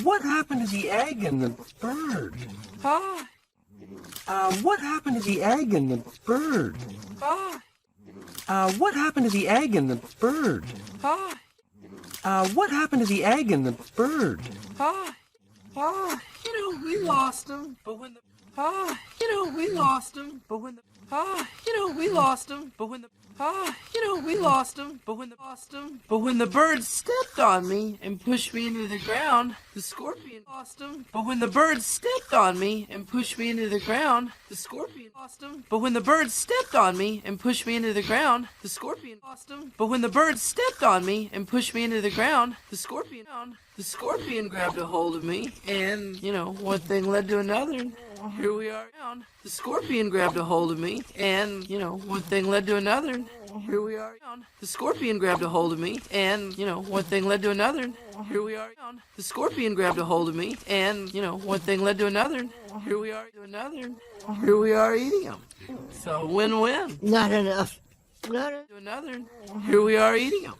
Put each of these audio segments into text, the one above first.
What happened to the egg and the bird? What happened to the egg and the bird? What happened to the egg and the bird? What happened to the egg and the bird? We lost him, but when the we lost him, but when the we lost him, but when the we lost him, but when the bird stepped on me and pushed me into the ground, the scorpion lost him. But when the bird stepped on me and pushed me into the ground, the scorpion lost him. But when the bird stepped on me and pushed me into the ground, the scorpion lost him. But when the bird stepped on me and pushed me into the ground, the scorpion grabbed a hold of me, and one thing led to another. And here we are. The scorpion grabbed a hold of me, and one thing led to another. And here we are. The scorpion grabbed a hold of me, and one thing led to another. And here we are. The scorpion grabbed a hold of me, and one thing led to another. And here we are. To another. And here we are eating them. So win-win. Not enough. Not To another. And here we are eating them.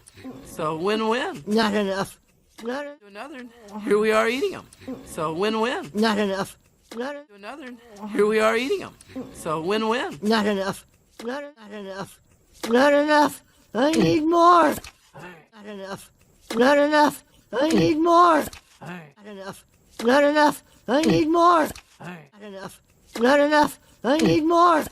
So win-win. Not enough. Not To another. And here we are eating them. So win-win. not enough. Not To another. And here we are eating them. So win-win. not enough. Not enough. Not enough. I need more. Not enough. Not enough. I need more. Not enough. Not enough. I need more. Not enough. Not enough. I need more.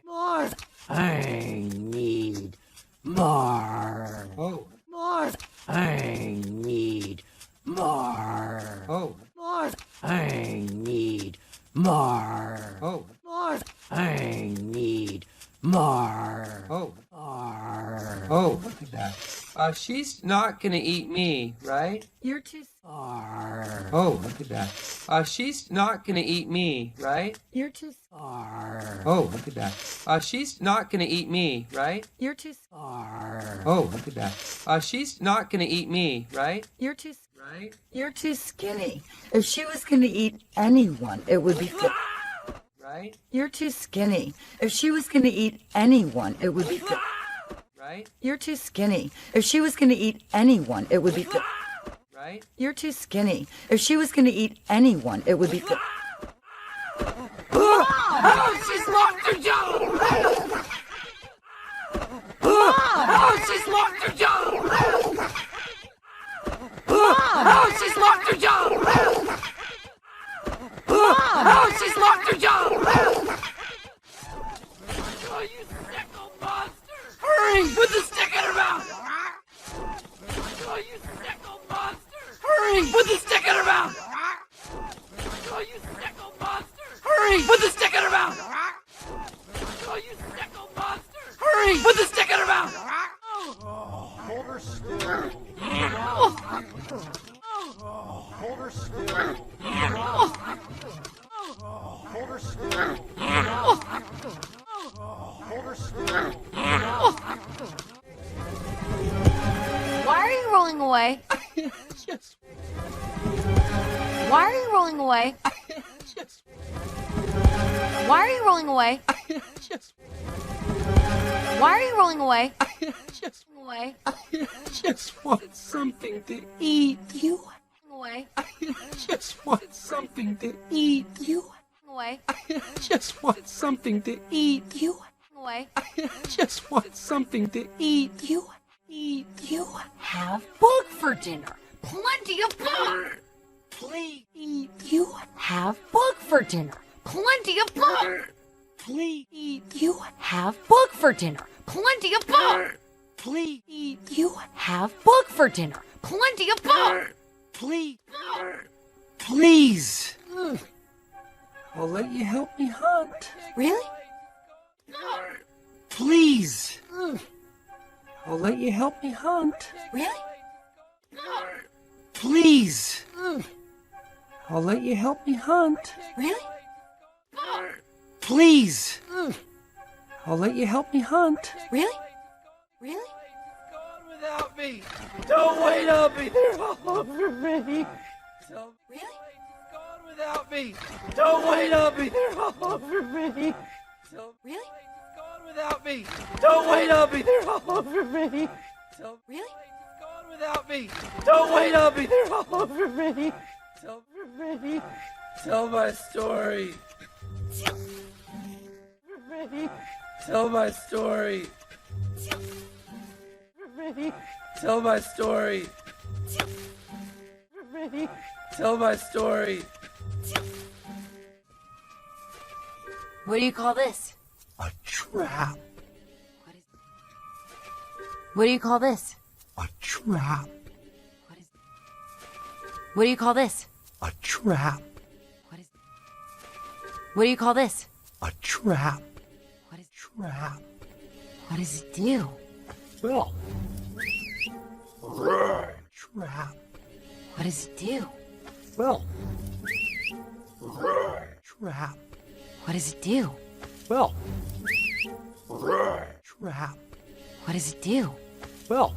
More. I need more. Oh, More. I need more. oh, More. I need more. oh, More. I need more. oh, More. oh, look at that. She's not gonna eat me, right? You're too. More. Oh, look at that. She's not gonna eat me, right? You're too. More. Oh, look at that. She's not gonna eat me, right? You're too. More. Oh, look at that. She's not gonna eat me, right? You're too. Right? You're too skinny. If she was going to eat anyone, it would be. Right? You're too skinny. If she was going to eat anyone, it would be. Right? You're too skinny. If she was going to eat anyone, it would be. Right? You're too skinny. If she was going to eat anyone, it would be. Oh, she's locked her jaw! Oh, she's locked her jaw! Oh, she's locked her jaw! Oh, she's locked her jaw! Oh, you sickle monster! Hurry! Put the stick in her mouth! Oh, you sickle monster! Hurry! Put the stick in her mouth! Oh, you sickle monster! Hurry! Put the stick in her mouth! Oh, you sickle monster! Hurry! Put the stick in her mouth! Hold her still. Hold her still. Hold her still. Hold her still. Why are you rolling away? Why are you rolling away? Why are you rolling away? Why are you rolling away? Away. Just want something to eat. You away. Just want something to eat. You away. Just want something to eat. You away. Just want something to eat. You eat. You have book for dinner. Plenty of book. Please eat. You have book for dinner. Plenty of book. Please eat. You have book for dinner. Plenty of book. Please eat. You have book for dinner. Plenty of book. Please. Please. I'll let you help me hunt. Really? Please. I'll let you help me hunt. Really? Please. I'll let you help me hunt. Really? Please. I'll let you help me hunt. Really? Really? Gone without me. Don't wait on me. They're all over me. Really? Gone without me. Don't wait on me. They're all over me. Really? Gone without me. Don't wait on me. They're all over me. Really? Gone without me. Don't wait on me. They're all over me. Tell my story. Tell my story. Tell my story. Tell my story. What do you call this? A trap. What do you call this? A trap. What do you call this? A trap. What do you call this? A trap. Trap. What does it do? Well. Trap. What does it do? Well. Trap. What does it do? Well. Trap. What does it do? Well.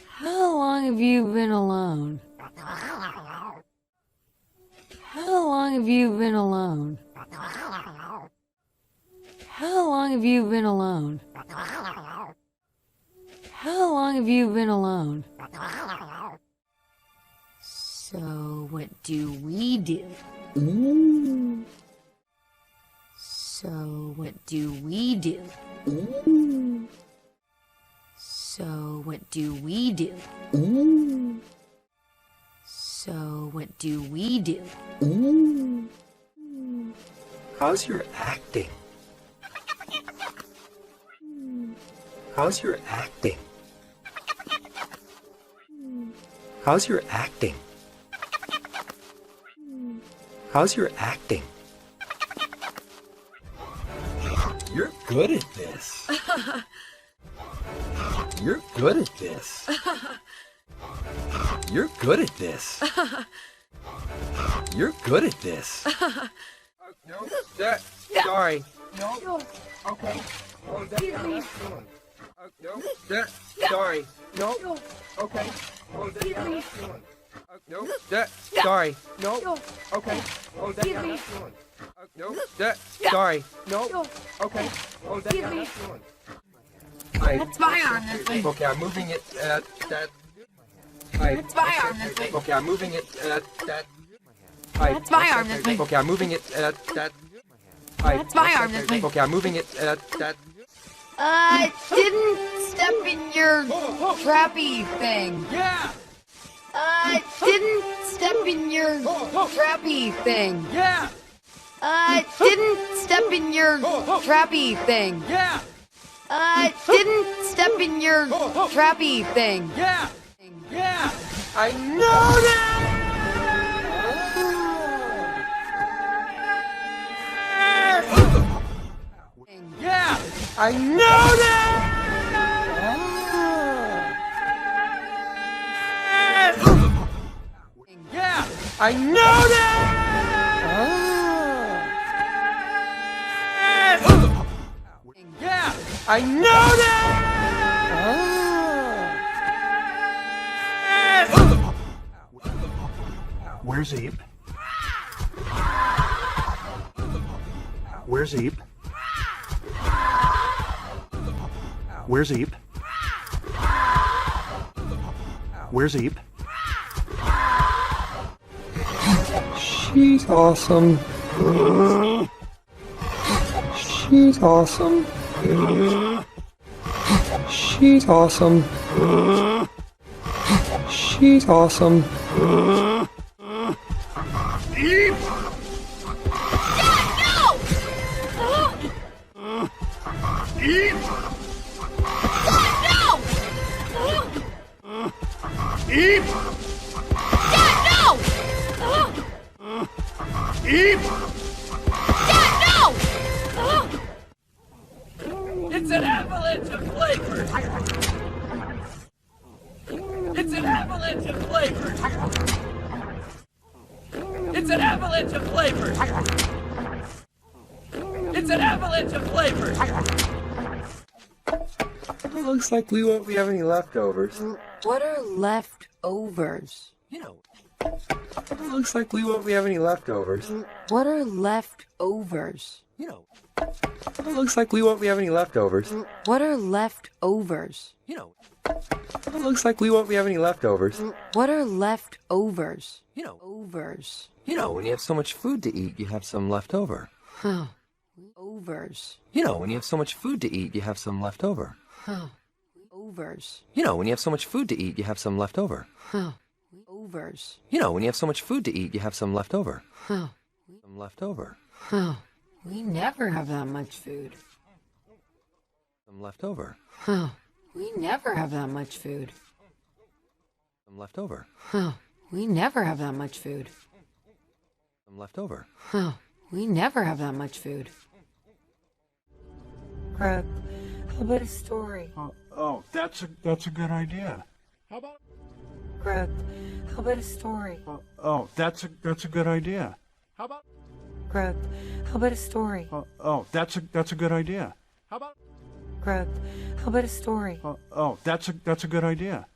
How long have you been alone? How long have you been alone? How long have you been alone? How long have you been alone? So what do we do? So what do we do? So what do we do? So what do we do? How's your acting? How's your acting? How's your acting? How's your acting? You're good at this. You're good at this. You're good at this. You're good at this. No, that. Sorry. No. Okay. Oh, that. No, that. Sorry. No. Okay. Oh, that. No, that. Sorry. No. Okay. Oh, that. No, that. Sorry. No. Okay. Oh, that. That's my arm. Okay, I'm moving it at that. That's my arm. Okay, I'm moving it at that. That's my arm. Okay, I'm moving it at that. That's my arm. Okay, I'm moving it at that. Didn't step in your trappy thing. Yeah! Didn't step in your trappy thing. Yeah! Didn't step in your trappy thing. Yeah! Didn't step in your trappy thing. Yeah! Yeah! I know that! Yeah! I know that! Yeah! I know that! Yeah! I know that! Where's Abe? Where's Abe? Where's Abe? Where's Abe? She's awesome. She's awesome. She's awesome. She's awesome. Dad, no! It's an avalanche of flavors. It's an avalanche of flavors. It's an avalanche of flavors. It's an avalanche of flavors. Looks like we won't be having any leftovers. What are leftovers? You know, Looks like we won't be having any leftovers. What are leftovers? Looks like we won't be having any leftovers. What are leftovers? Looks like we won't be having any leftovers. What are leftovers? Overs. You know, when you have so much food to eat, you have some left over. Overs. You know, when you have so much food to eat, you have some left over. Overs. You know, when you have so much food to eat, you have some left over. Overs. You know, when you have so much food to eat, you have some left over. Some left over. We never have that much food. Some left over. We never have that much food. Some left over. We never have that much food. Some left over. We never have that much food. Crap. How about a story? Oh, that's a good idea. Crap. How about a story? Oh, that's a good idea. Crap. How about a story? Oh, that's a good idea. Crap. How about a story? Oh, that's a good idea.